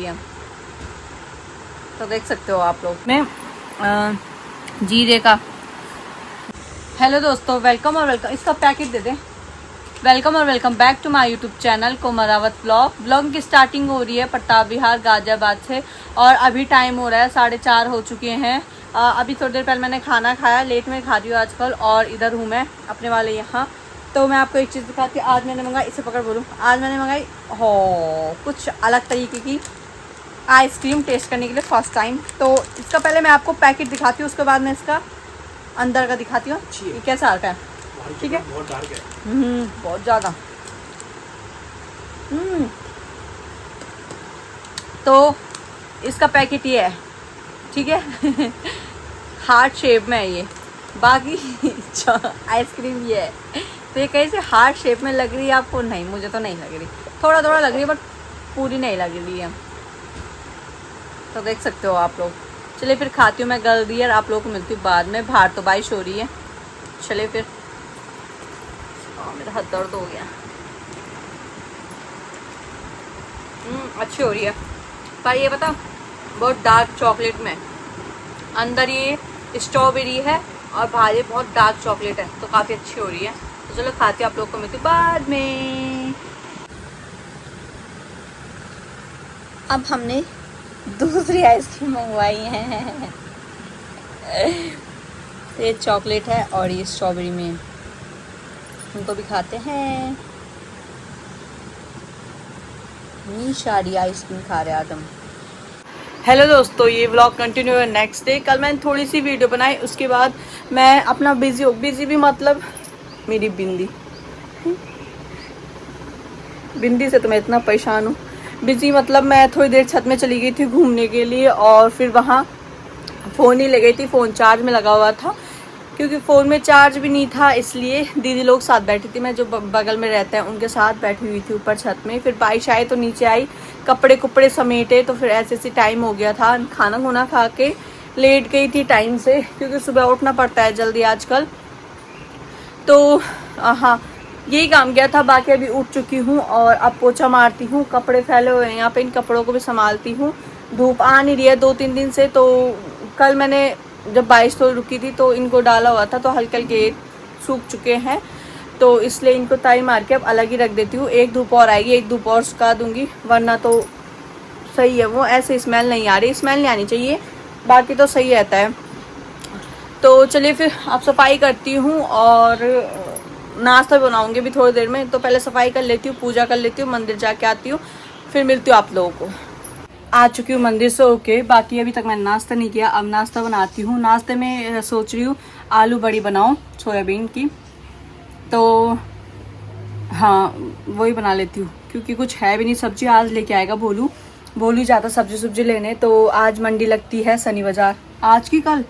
है, तो देख सकते हो आप लोग। मैं जीरे का। हेलो दोस्तों, वेलकम और वेलकम। इसका पैकेट दे दें। वेलकम और welcome back to my YouTube channel Komrawat blog की स्टार्टिंग हो रही है प्रताप विहार गाजियाबाद से, और अभी टाइम हो रहा है 4:30 हो चुके हैं। अभी थोड़ी देर पहले मैंने खाना खाया, लेट में खा रही हूँ आजकल, और इधर हूँ मैं अपने वाले यहाँ। तो मैं आपको एक चीज़ दिखाती हूँ। आज मैंने मंगाई, इसे पकड़ बोलूँ, आज मैंने मंगाई कुछ अलग तरीके की आइसक्रीम टेस्ट करने के लिए फर्स्ट टाइम। तो इसका पहले मैं आपको पैकेट दिखाती हूँ, उसके बाद मैं इसका अंदर का दिखाती हूँ ये कैसा आता है। ठीक है, बहुत डार्क है। बहुत ज़्यादा। तो इसका पैकेट ये है, ठीक है। हार्ट शेप में है ये, बाकी आइसक्रीम ये है। तो ये कैसे हार्ट शेप में लग रही है आपको? नहीं, मुझे तो नहीं लग रही, थोड़ा थोड़ा लग रही है, बट पूरी नहीं लग रही है। तो देख सकते हो आप लोग। चलिए फिर खाती हूँ मैं जल्दी, और आप लोगों को मिलती हूँ बाद में। बाहर तो बारिश हो रही है। चलिए फिर। मेरा हाथ दर्द हो गया। अच्छी हो रही है, पर ये बता बहुत डार्क चॉकलेट में, अंदर ये स्ट्रॉबेरी है और बाहर ये बहुत डार्क चॉकलेट है, तो काफ़ी अच्छी हो रही है। तो चलो खाती हूँ, आप लोग को मिलती हूँ बाद में। अब हमने दूसरी आइसक्रीम मंगवाई है। ये चॉकलेट है और ये स्ट्रॉबेरी में, उनको भी खाते हैं। सारी आइसक्रीम खा रहे आज हम। हेलो दोस्तों, ये व्लॉग कंटिन्यू है नेक्स्ट डे। कल मैंने थोड़ी सी वीडियो बनाई, उसके बाद मैं अपना बिजी भी मतलब मेरी बिंदी से तो मैं इतना परेशान हूँ। बिजी मतलब मैं थोड़ी देर छत में चली गई थी घूमने के लिए, और फिर वहाँ फ़ोन ही ले गई थी। फ़ोन चार्ज में लगा हुआ था, क्योंकि फ़ोन में चार्ज भी नहीं था, इसलिए दीदी लोग साथ बैठी थी। मैं जो बगल में रहते हैं उनके साथ बैठी हुई थी ऊपर छत में। फिर बारिश आई तो नीचे आई, कपड़े कुपड़े समेटे, तो फिर ऐसे टाइम हो गया था। खाना खुना खा के लेट गई थी टाइम से, क्योंकि सुबह उठना पड़ता है जल्दी आजकल। तो हाँ, यही काम किया था। बाकी अभी उठ चुकी हूँ और अब पोछा मारती हूँ। कपड़े फैले हुए हैं यहाँ पे, इन कपड़ों को भी संभालती हूँ। धूप आ नहीं रही है 2-3 दिन से। तो कल मैंने जब बारिश तो रुकी थी तो इनको डाला हुआ था, तो हल्के हल्के सूख चुके हैं, तो इसलिए इनको ताई मार के अब अलग ही रख देती हूँ। एक धूप और आएगी, एक धूप और सुखा दूँगी, वरना तो सही है। वो ऐसे स्मेल नहीं आ रही, स्मेल नहीं आनी चाहिए, बाकी तो सही रहता है। तो चलिए फिर अब सफाई करती हूँ और नाश्ता बनाऊँगी भी थोड़ी देर में। तो पहले सफाई कर लेती हूँ, पूजा कर लेती हूँ, मंदिर जाके आती हूँ, फिर मिलती हूँ आप लोगों को। आ चुकी हूँ मंदिर से होके। बाकी अभी तक मैंने नाश्ता नहीं किया, अब नाश्ता बनाती हूँ। नाश्ते में सोच रही हूँ आलू बड़ी बनाऊँ सोयाबीन की, तो हाँ वही बना लेती हूँ, क्योंकि कुछ है भी नहीं सब्जी। आज लेके आएगा भोलू जाता सब्जी लेने। तो आज मंडी लगती है शनि बाजार। आज की कल,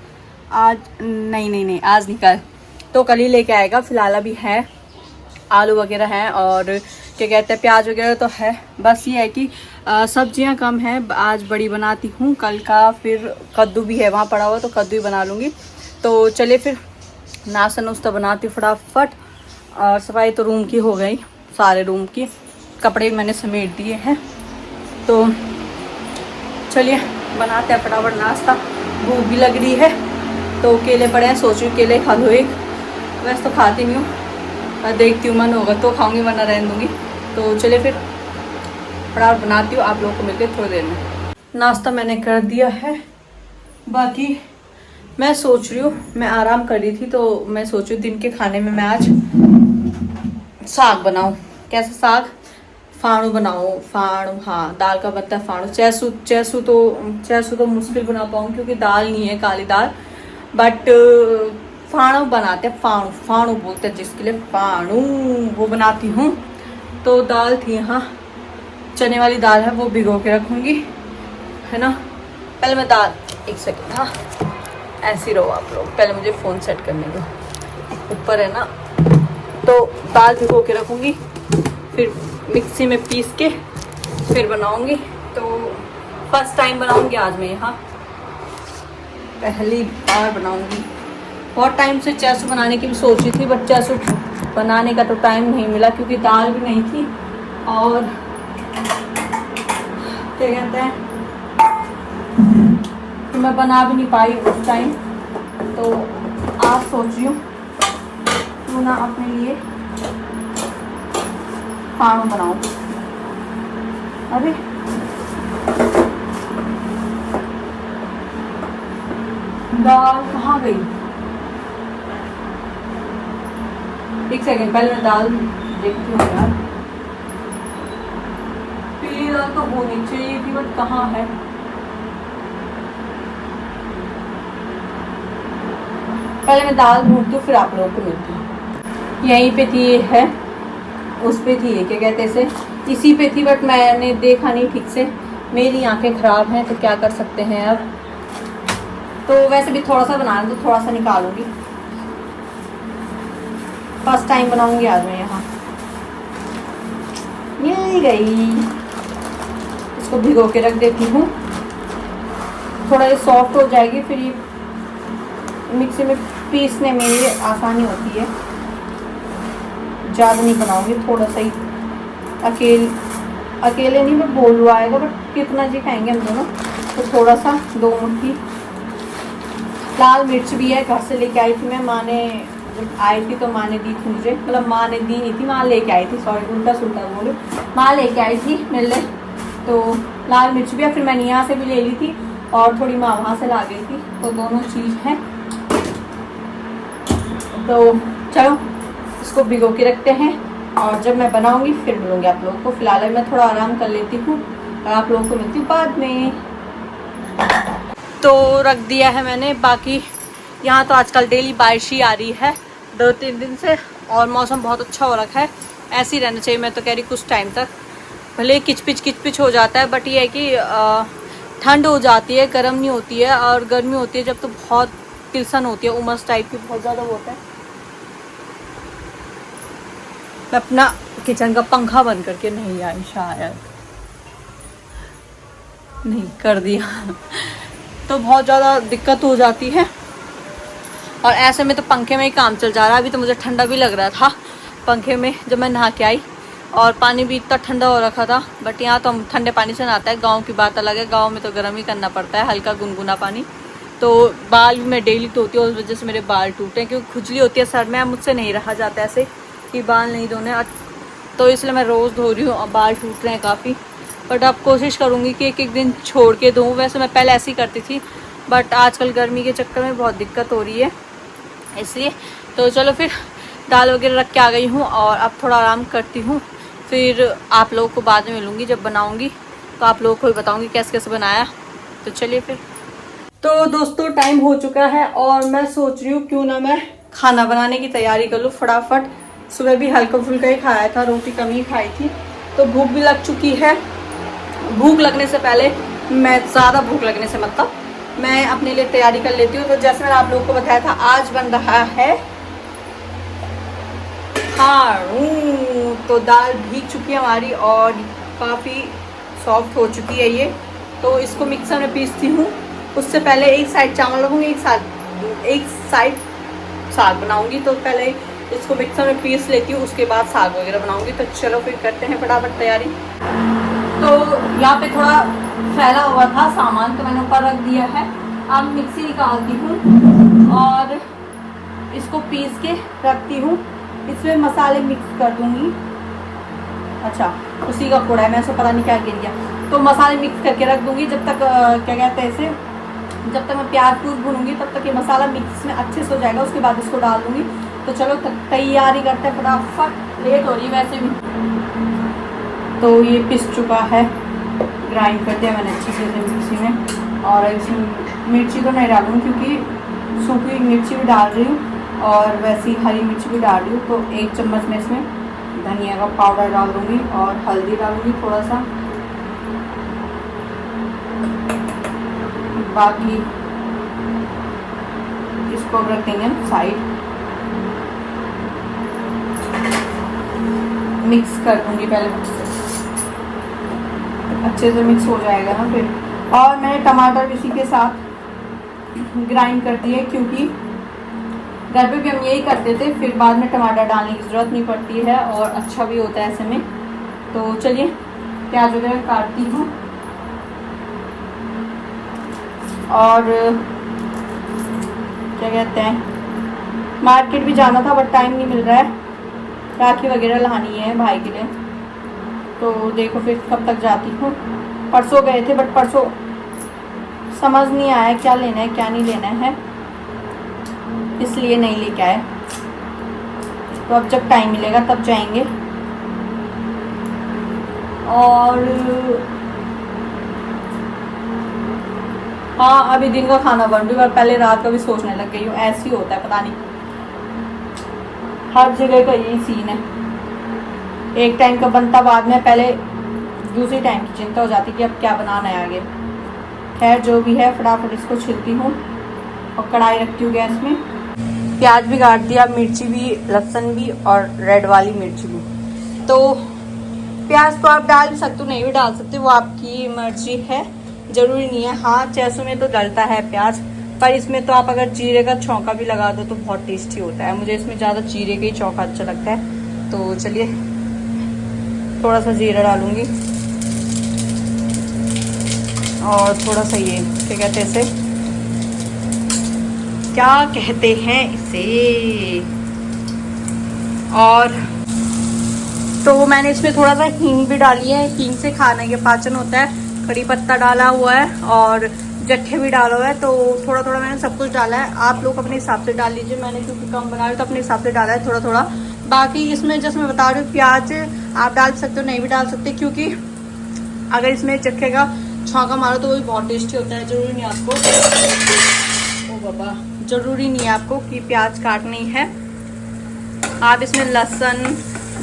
आज नहीं आज नहीं कल, तो कल ही लेके आएगा। फिलहाल अभी है, आलू वगैरह हैं और क्या कहते हैं प्याज वगैरह तो है। बस ये है कि सब्जियां कम हैं। आज बड़ी बनाती हूँ, कल का फिर कद्दू भी है वहाँ पड़ा हुआ, तो कद्दू ही बना लूँगी। तो चलिए फिर नाश्ता नुश्ता बनाती हूँ फटाफट। और सफाई तो रूम की हो गई, सारे रूम की, कपड़े मैंने समेट दिए हैं। तो चलिए बनाते हैं फटाफट नाश्ता, भूख भी लग रही है। तो केले पड़े हैं, सोच रही हूँ केले खा लो एक। वैसे तो खाती नहीं हूँ, देखती हूँ मन होगा तो खाऊंगी, वरना रहने दूँगी। तो चलिए फिर फटाफट बनाती हूँ, आप लोगों को मिलते थोड़ी देर में। नाश्ता मैंने कर दिया है। बाकी मैं सोच रही हूँ, मैं आराम कर रही थी, तो मैं सोच रही हूँ दिन के खाने में मैं आज साग बनाऊँ। कैसा साग? फाणू बनाऊँ। फाणू, हाँ दाल का बनता है फाणू। चैसू तो मुश्किल बना पाऊँ, क्योंकि दाल नहीं है, काली दाल। बट फाणू बनाते हैं, फाणू बोलते हैं जिसके लिए, फाणू वो बनाती हूँ। तो दाल थी यहाँ, चने वाली दाल है, वो भिगो के रखूँगी, है ना। पहले मैं दाल, एक सेकेंड, हाँ ऐसे रहो आप लोग, पहले मुझे फ़ोन सेट करने दो, ऊपर है ना। तो दाल भिगो के रखूँगी, फिर मिक्सी में पीस के फिर बनाऊँगी। तो फर्स्ट टाइम बनाऊँगी आज मैं यहाँ, पहली बार बनाऊँगी। बहुत टाइम से चैसू बनाने की भी सोची थी, बट चैसू बनाने का तो टाइम नहीं मिला, क्योंकि दाल भी नहीं थी और क्या कहते हैं कि मैं बना भी नहीं पाई उस टाइम, तो आज सोच रही हूँ क्यों ना अपने लिए खाना बनाऊँ। अरे दाल कहाँ गई? एक सेकंड, पहले मैं दाल देखती हूँ यार। पीली दाल तो होनी चाहिए थी, बट कहाँ है? पहले मैं दाल ढूंढती हूँ, फिर आप लोगों को मिलती हूँ। यहीं पे थी, ये है, उस पे थी, क्या कहते हैं इसे, इसी पे थी, बट मैंने देखा नहीं ठीक से। मेरी आंखें ख़राब हैं तो क्या कर सकते हैं अब। तो वैसे भी थोड़ा सा बनाना, तो थोड़ा सा निकालूंगी। फर्स्ट टाइम बनाऊंगी आज मैं यहाँ। मिल गई, इसको भिगो के रख देती हूँ, थोड़ा ये सॉफ्ट हो जाएगी, फिर ये मिक्सी में पीसने में ये आसानी होती है। ज़्यादा नहीं बनाऊंगी, थोड़ा सा ही। अकेले नहीं, मैं बोलू आएगा, बट कितना जी खाएंगे हम दोनों, तो थोड़ा सा 2 मुट्ठी। लाल मिर्च भी है, घर से लेके आई थी मैं। माँ ने जब आई थी तो माँ ने दी थी मुझे, मतलब माँ ने दी नहीं थी, माँ लेके आई थी, सॉरी उल्टा सुल्टा बोलूँ, माँ लेके आई थी मेरे लिए। तो लाल मिर्च भी है, फिर मैंने यहाँ से भी ले ली थी, और थोड़ी माँ वहाँ से ला गई थी, तो दोनों चीज़ हैं। तो चलो इसको भिगो के रखते हैं, और जब मैं बनाऊंगी फिर मिलूंगी आप लोगों को। फिलहाल मैं थोड़ा आराम कर लेती हूँ, और आप लोगों को मिलती हूँ बाद में। तो रख दिया है मैंने। बाकी यहाँ तो आजकल डेली बारिश ही आ रही है 2-3 दिन से, और मौसम बहुत अच्छा हो रखा है। ऐसे ही रहना चाहिए, मैं तो कह रही कुछ टाइम तक। भले किचपिच हो जाता है, बट ये है कि ठंड हो जाती है, गर्म नहीं होती है। और गर्मी होती है जब तो बहुत तिलसन होती है, उमस टाइप की बहुत ज़्यादा होता है। मैं अपना किचन का पंखा बंद करके नहीं आई, शायद नहीं कर दिया तो बहुत ज़्यादा दिक्कत हो जाती है। और ऐसे में तो पंखे में ही काम चल जा रहा है। अभी तो मुझे ठंडा भी लग रहा था पंखे में जब मैं नहा के आई, और पानी भी इतना ठंडा हो रखा था। बट यहाँ तो हम ठंडे पानी से नहाता है, गांव की बात अलग है। गांव में तो गर्म ही करना पड़ता है, हल्का गुनगुना पानी। तो बाल भी मैं डेली धोती हूँ, उस वजह से मेरे बाल टूटे हैं, क्योंकि खुजली होती है सर में। मुझसे नहीं रहा जाता ऐसे कि बाल नहीं धोने, तो इसलिए मैं रोज़ धो रही हूँ। अब बाल टूट रहे हैं काफ़ी, बट अब कोशिश करूँगी कि एक दिन छोड़ के धोऊँ। वैसे मैं पहले ऐसे ही करती थी, बट आजकल गर्मी के चक्कर में बहुत दिक्कत हो रही है, इसलिए। तो चलो फिर दाल वगैरह रख के आ गई हूँ, और अब थोड़ा आराम करती हूँ। फिर आप लोगों को बाद में मिलूँगी जब बनाऊँगी, तो आप लोगों को भी बताऊँगी कैसे कैसे बनाया। तो चलिए फिर। तो दोस्तों टाइम हो चुका है, और मैं सोच रही हूँ क्यों ना मैं खाना बनाने की तैयारी कर लूँ फटाफट। सुबह भी हल्का फुल्का ही खाया था, रोटी कम ही खाई थी, तो भूख भी लग चुकी है। भूख लगने से पहले, मैं ज़्यादा भूख लगने से मतलब, मैं अपने लिए तैयारी कर लेती हूँ। तो जैसे मैंने आप लोगों को बताया था, आज बन रहा है खारू। तो दाल भीग चुकी है हमारी, और काफ़ी सॉफ्ट हो चुकी है ये। तो इसको मिक्सर में पीसती हूँ। उससे पहले एक साइड चावल रखूँगी, एक साइड साग बनाऊँगी। तो पहले इसको मिक्सर में पीस लेती हूँ, उसके बाद साग वगैरह बनाऊँगी। तो चलो फिर करते हैं फटाफट तैयारी। तो यहाँ पे थोड़ा फैला हुआ था सामान, तो मैंने ऊपर रख दिया है। अब मिक्सी निकालती हूँ और इसको पीस के रखती हूँ। इसमें मसाले मिक्स कर दूँगी। अच्छा, उसी का कोड़ा है, मैं इसको पता नहीं क्या गिर गया। तो मसाले मिक्स करके रख दूँगी जब तक क्या कहते हैं इसे, जब तक मैं प्याज पूज भूनूंगी तब तक ये मसाला मिक्स में अच्छे से हो जाएगा। उसके बाद इसको डाल दूँगी। तो चलो तैयारी करते हैं फटाफट, लेट हो रही है वैसे भी। तो ये पिस चुका है, ग्राइंड कर दिया मैंने अच्छे से मिक्सी में। और इसमें मिर्ची तो नहीं डालूँगी, क्योंकि सूखी मिर्ची भी डाल रही हूँ और वैसी हरी मिर्ची भी डाल रही हूँ। तो 1 चम्मच में इसमें धनिया का पाउडर डाल दूँगी, और हल्दी डालूँगी थोड़ा सा। बाकी इसको रख देंगे हम साइड। मिक्स कर दूँगी पहले, अच्छे से मिक्स हो जाएगा ना फिर। और मैंने टमाटर इसी के साथ ग्राइंड कर दिए, क्योंकि घर पे भी हम यही करते थे, फिर बाद में टमाटर डालने की ज़रूरत नहीं पड़ती है, और अच्छा भी होता है ऐसे में। तो चलिए प्याज वगैरह काटती हूँ। और क्या कहते हैं, मार्केट भी जाना था बट टाइम नहीं मिल रहा है, राखी वगैरह लानी है भाई के लिए। तो देखो फिर कब तक जाती हूँ। परसों गए थे बट परसों समझ नहीं आया क्या लेना है क्या नहीं लेना है, इसलिए नहीं लेके आए। तो अब जब टाइम मिलेगा तब जाएंगे। और हाँ, अभी दिन का खाना बन रही है, पहले रात का भी सोचने लग गई हूँ। ऐसे ही होता है, पता नहीं हर जगह का यही सीन है। एक टाइम का बनता बाद में, पहले दूसरी टाइम की चिंता हो जाती कि अब क्या बनाना है आगे। खैर जो भी है, फटाफट इसको छिलती हूँ और कढ़ाई रखती हूँ गैस में। प्याज भी काट दिया, मिर्ची भी, लहसुन भी और रेड वाली मिर्ची भी। तो प्याज तो आप डाल भी सकते हो, नहीं भी डाल सकते, वो आपकी मर्जी है, ज़रूरी नहीं है। हाँ, चैसू में तो डलता है प्याज, पर इसमें तो आप अगर जीरे का छौंका भी लगा दो तो बहुत टेस्टी होता है। मुझे इसमें ज़्यादा जीरे का ही छौंका अच्छा लगता है। तो चलिए थोड़ा सा जीरा डालूंगी और थोड़ा सा ये क्या कहते हैं इसे, क्या कहते हैं इसे, और तो मैंने इसमें थोड़ा सा हींग भी डाली है। हींग से खाने के पाचन होता है। कड़ी पत्ता डाला हुआ है और जट्ठे भी डाला हुआ है। तो थोड़ा थोड़ा मैंने सब कुछ डाला है। आप लोग अपने हिसाब से डाल लीजिए, मैंने क्योंकि कम बना रही हूँ तो अपने हिसाब से डाला है थोड़ा थोड़ा। बाकी इसमें जैसे मैं बता रही हूँ, प्याज आप डाल सकते हो, नहीं भी डाल सकते, क्योंकि अगर इसमें चक्के का छौंका मारो तो वो भी बहुत टेस्टी होता है। ज़रूरी नहीं आपको, ओ बाबा, ज़रूरी नहीं है आपको कि प्याज काटनी है। आप इसमें लहसुन,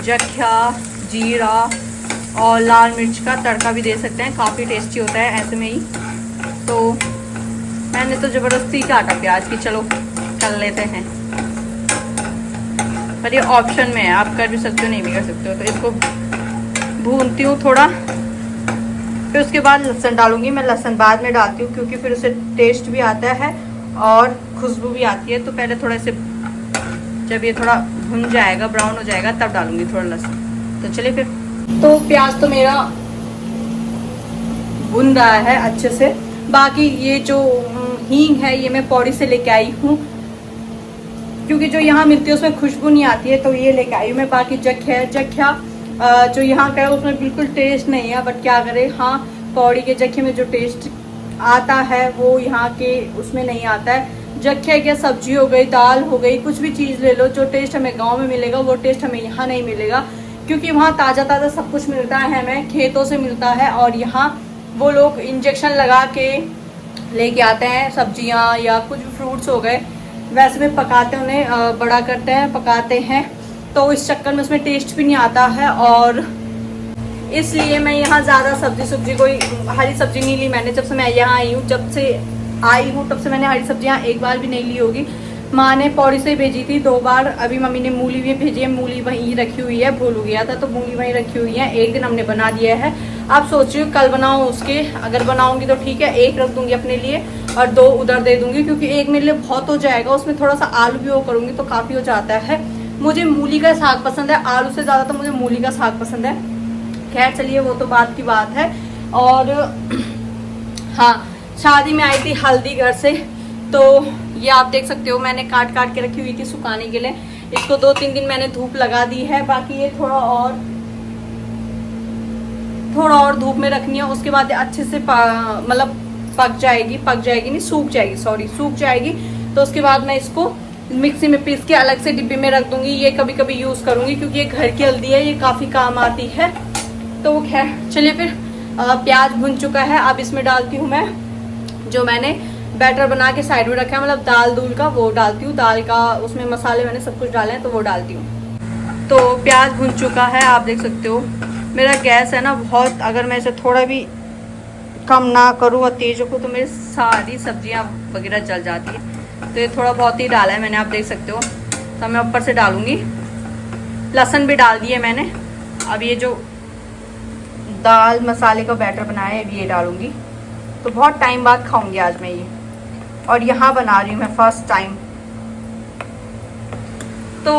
जख्या, जीरा और लाल मिर्च का तड़का भी दे सकते हैं, काफ़ी टेस्टी होता है ऐसे में ही। तो मैंने तो ज़बरदस्ती काटा प्याज की, चलो कर लेते हैं, पर ये ऑप्शन में है, आप कर भी सकते हो नहीं भी कर सकते हो। तो इसको भूनती हूँ थोड़ा, फिर उसके बाद लहसुन डालूंगी। मैं लहसुन बाद में डालती हूँ क्योंकि फिर उससे टेस्ट भी आता है और खुशबू भी आती है। तो पहले थोड़ा इसे, जब ये थोड़ा भुन जाएगा, ब्राउन हो जाएगा, तब डालूंगी थोड़ा लहसुन। तो चलिए फिर। तो प्याज तो मेरा भुन रहा है अच्छे से। बाकी ये जो हींग है ये मैं पौड़ी से लेके आई हूँ, क्योंकि जो यहाँ मिलती है उसमें खुशबू नहीं आती है, तो ये लेके आई हूँ मैं। बाकी जख्या जो यहाँ का है उसमें बिल्कुल टेस्ट नहीं है, बट क्या करें, हाँ, पौड़ी के जख्ये में जो टेस्ट आता है वो यहाँ के उसमें नहीं आता है। जख्या क्या, सब्जी हो गई, दाल हो गई, कुछ भी चीज़ ले लो, जो टेस्ट हमें गाँव में मिलेगा वो टेस्ट हमें यहाँ नहीं मिलेगा, क्योंकि वहाँ ताज़ा ताज़ा सब कुछ मिलता है, हमें खेतों से मिलता है। और यहाँ वो लोग इंजेक्शन लगा के लेके आते हैं सब्जियाँ या कुछ भी फ्रूट्स हो गए, वैसे में पकाते, उन्हें बड़ा करते हैं, पकाते हैं, तो इस चक्कर में उसमें टेस्ट भी नहीं आता है। और इसलिए मैं यहाँ ज़्यादा सब्जी कोई हरी सब्जी नहीं ली मैंने। जब से मैं यहाँ आई हूँ, तब से मैंने हरी सब्जियाँ एक बार भी नहीं ली होगी। माँ ने पौड़ी से भेजी थी 2 बार, अभी मम्मी ने मूली भी भेजी है, मूली वहीं रखी हुई है, भूल गया था तो मूली वहीं रखी हुई है। एक दिन हमने बना दिया है, अब सोच रही हूँ कल बनाऊँ उसके, अगर बनाऊँगी तो ठीक है, 1 रख दूँगी अपने लिए और 2 उधर दे दूँगी, क्योंकि 1 मेरे लिए बहुत हो जाएगा। उसमें थोड़ा सा आलू भी वो करूँगी तो काफ़ी हो जाता है। मुझे मूली का साग पसंद है, आलू से ज़्यादा तो मुझे मूली का साग पसंद है। खैर चलिए, वो तो बात की बात है। और हाँ, शादी में आई थी हल्दी घर से, तो ये आप देख सकते हो मैंने काट के रखी हुई थी सुखाने के लिए। इसको 2-3 दिन मैंने धूप लगा दी है। बाकी ये थोड़ा और धूप में रखनी है, उसके बाद अच्छे से मतलब सूख जाएगी। तो उसके बाद मैं इसको मिक्सी में पीस के अलग से डिब्बे में रख दूंगी। ये कभी कभी यूज़ करूंगी क्योंकि ये घर की हल्दी है, ये काफ़ी काम आती है। तो खैर चलिए फिर, प्याज भुन चुका है, अब इसमें डालती हूँ मैं जो मैंने बैटर बना के साइड में रखा है, मतलब दाल दूल का, वो डालती हूँ। दाल का उसमें मसाले मैंने सब कुछ डाले हैं तो वो डालती हूँ। तो प्याज भुन चुका है, आप देख सकते हो। मेरा गैस है ना बहुत, अगर मैं इसे थोड़ा भी कम ना करूँ और तेज रखूँ तो मेरी सारी सब्जियाँ वगैरह जल जाती है। तो ये थोड़ा बहुत ही डाला है मैंने, आप देख सकते हो। तो मैं ऊपर से डालूँगी, लहसुन भी डाल दिए मैंने। अब ये जो दाल मसाले का बैटर बनाया है, अब ये डालूँगी। तो बहुत टाइम बाद खाऊंगी आज मैं ये, और यहाँ बना रही हूँ मैं फर्स्ट टाइम। तो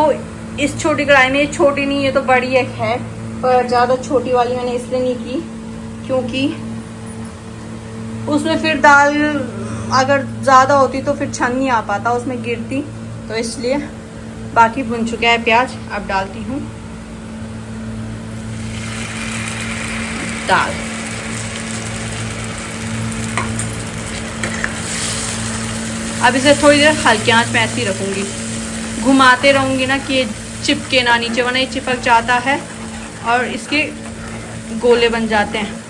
इस छोटी कढ़ाई में, ये छोटी नहीं, ये तो बड़ी एक है, पर ज़्यादा छोटी वाली मैंने इसलिए नहीं की क्योंकि उसमें फिर दाल अगर ज़्यादा होती तो फिर छन नहीं आ पाता, उसमें गिरती, तो इसलिए। बाकी भुन चुका है प्याज, अब डालती हूँ दाल। अब इसे थोड़ी देर हल्की आंच में ऐसे ही रखूँगी, घुमाते रहूँगी ना कि ये चिपके ना नीचे, वरना ये चिपक जाता है और इसके गोले बन जाते हैं।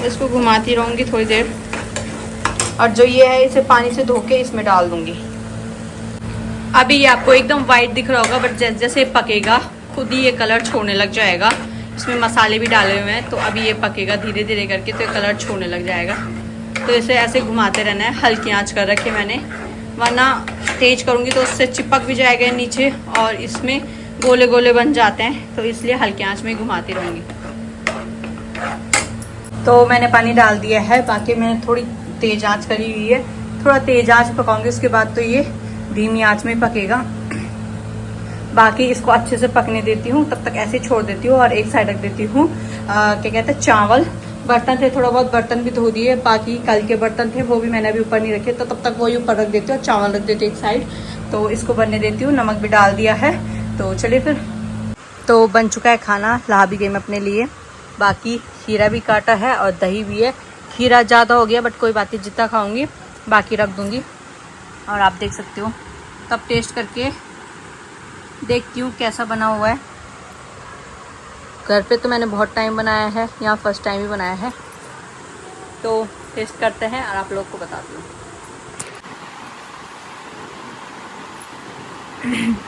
इसको घुमाती रहूँगी थोड़ी देर। और जो ये है इसे पानी से धो के इसमें डाल दूँगी। अभी ये आपको एकदम वाइट दिख रहा होगा, बट जैसे जैसे पकेगा खुद ही ये कलर छोड़ने लग जाएगा। इसमें मसाले भी डाले हुए हैं, तो अभी ये पकेगा धीरे धीरे करके, तो ये कलर छोड़ने लग जाएगा। तो इसे ऐसे घुमाते रहना है, हल्की आंच कर रखी मैंने, वरना तेज करूँगी तो उससे चिपक भी जाएगा नीचे और इसमें गोले गोले बन जाते हैं, तो इसलिए हल्की आंच में घुमाती रहूँगी। तो मैंने पानी डाल दिया है, बाकी मैंने थोड़ी तेज़ आंच करी हुई है, थोड़ा तेज़ आंच पकाऊंगी, उसके बाद तो ये धीमी आंच में पकेगा। बाकी इसको अच्छे से पकने देती हूँ, तब तक ऐसे छोड़ देती हूँ और एक साइड रख देती हूँ क्या कहते हैं चावल। बर्तन थे, थोड़ा बहुत बर्तन भी धो दिए, बाकी कल के बर्तन थे वो भी मैंने अभी ऊपर नहीं रखे, तो तब तक वही ऊपर रख देती हूँ और चावल रख देती हूँ एक साइड। तो इसको बनने देती हूँ, नमक भी डाल दिया है। तो चलिए फिर। तो बन चुका है खाना, ला भी गई मैं अपने लिए। बाकी खीरा भी काटा है और दही भी है। खीरा ज़्यादा हो गया बट कोई बात नहीं, जितना खाऊंगी बाकी रख दूंगी। और आप देख सकते हो, तब टेस्ट करके देखती हूँ कैसा बना हुआ है। घर पे तो मैंने बहुत टाइम बनाया है, यहाँ फर्स्ट टाइम ही बनाया है, तो टेस्ट करते हैं और आप लोग को बताती हूँ।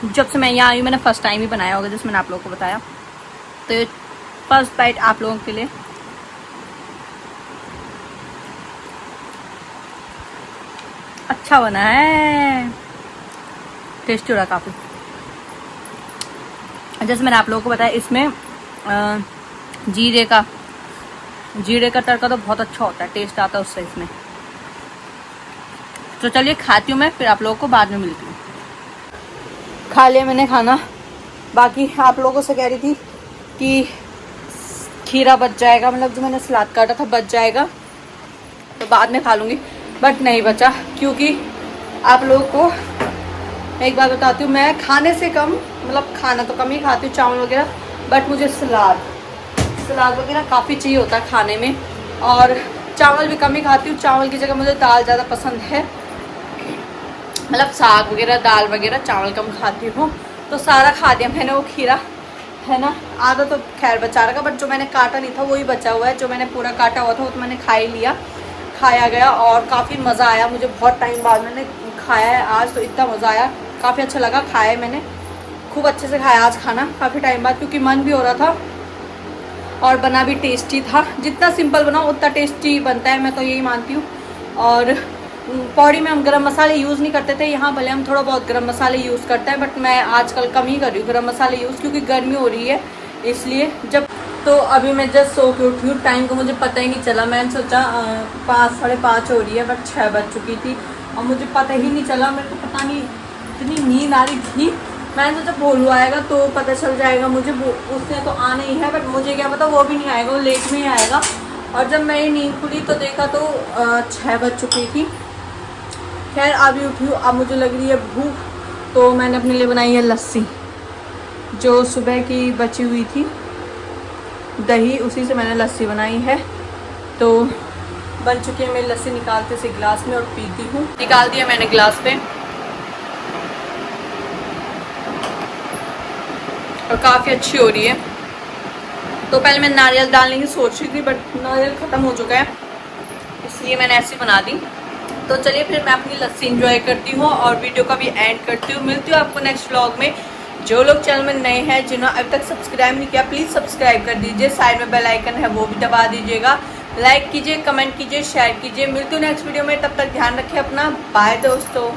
जब से मैं यहाँ आई मैंने फर्स्ट टाइम ही बनाया होगा, जैसे मैंने आप लोगों को बताया। तो ये फर्स्ट बाइट आप लोगों के लिए। अच्छा बना है, टेस्टी हो रहा काफ़ी। जैसे मैंने आप लोगों को बताया, इसमें जीरे का तड़का तो बहुत अच्छा होता है, टेस्ट आता है उससे इसमें। तो चलिए खाती हूँ मैं, फिर आप लोगों को बाद में मिलती हूँ। खा लिया मैंने खाना। बाकी आप लोगों से कह रही थी कि खीरा बच जाएगा, मतलब जो मैंने सलाद काटा था बच जाएगा तो बाद में खा लूँगी, बट नहीं बचा। क्योंकि आप लोगों को एक बात बताती हूँ, मैं खाने से कम, मतलब खाना तो कम ही खाती हूँ चावल वगैरह, बट मुझे सलाद वगैरह काफ़ी चाहिए होता है खाने में। और चावल भी कम ही खाती हूँ, चावल की जगह मुझे दाल ज़्यादा पसंद है, मतलब साग वगैरह दाल वगैरह, चावल कम खाती हूँ। तो सारा खा दिया मैंने वो खीरा, है ना। आधा तो खैर बचा रखा, बट जो मैंने काटा नहीं था वही बचा हुआ है। जो मैंने पूरा काटा हुआ था वो तो मैंने खा ही लिया, खाया गया। और काफ़ी मज़ा आया, मुझे बहुत टाइम बाद मैंने खाया है आज, तो इतना मज़ा आया, काफ़ी अच्छा लगा। खाया मैंने खूब अच्छे से खाया आज खाना, काफ़ी टाइम बाद, क्योंकि मन भी हो रहा था और बना भी टेस्टी था। जितना सिंपल बनाओ उतना टेस्टी बनता है, मैं तो यही मानती हूँ। और पौड़ी में हम गरम मसाले यूज़ नहीं करते थे, यहाँ भले हम थोड़ा बहुत गरम मसाले यूज़ करते हैं, बट मैं आजकल कम ही कर रही हूँ गरम मसाले यूज़, क्योंकि गर्मी हो रही है इसलिए। जब तो अभी मैं जस्ट सो के उठी हूँ, टाइम को मुझे पता ही नहीं चला। मैंने सोचा 5 साढ़े 5 हो रही है, बट 6 बज चुकी थी और मुझे पता ही नहीं चला। मेरे को पता नहीं इतनी नींद आ रही थी, मैंने सोचा भोलू आएगा तो पता चल जाएगा मुझे, उसने तो आना ही है, बट मुझे क्या पता वो भी नहीं आएगा, वो लेट में ही आएगा। और जब मेरी नींद खुली तो देखा तो 6 बज चुकी थी। खैर अभी उठी हूँ, अब मुझे लग रही है भूख, तो मैंने अपने लिए बनाई है लस्सी, जो सुबह की बची हुई थी दही, उसी से मैंने लस्सी बनाई है। तो बन चुकी है मेरी लस्सी, निकालते से गिलास में और पीती हूँ। निकाल दिया मैंने गिलास पे और काफ़ी अच्छी हो रही है। तो पहले मैं नारियल डालने की सोच रही थी, बट नारियल ख़त्म हो चुका है, इसलिए मैंने ऐसे बना दी। तो चलिए फिर मैं अपनी लस्सी एंजॉय करती हूँ और वीडियो का भी एंड करती हूँ। मिलती हूँ आपको नेक्स्ट व्लॉग में। जो लोग चैनल में नए हैं, जिन्होंने अभी तक सब्सक्राइब नहीं किया, प्लीज़ सब्सक्राइब कर दीजिए। साइड में बेल आइकन है वो भी दबा दीजिएगा। लाइक कीजिए, कमेंट कीजिए, शेयर कीजिए। मिलती हूँ नेक्स्ट वीडियो में, तब तक ध्यान रखिए अपना। बाय दोस्तों।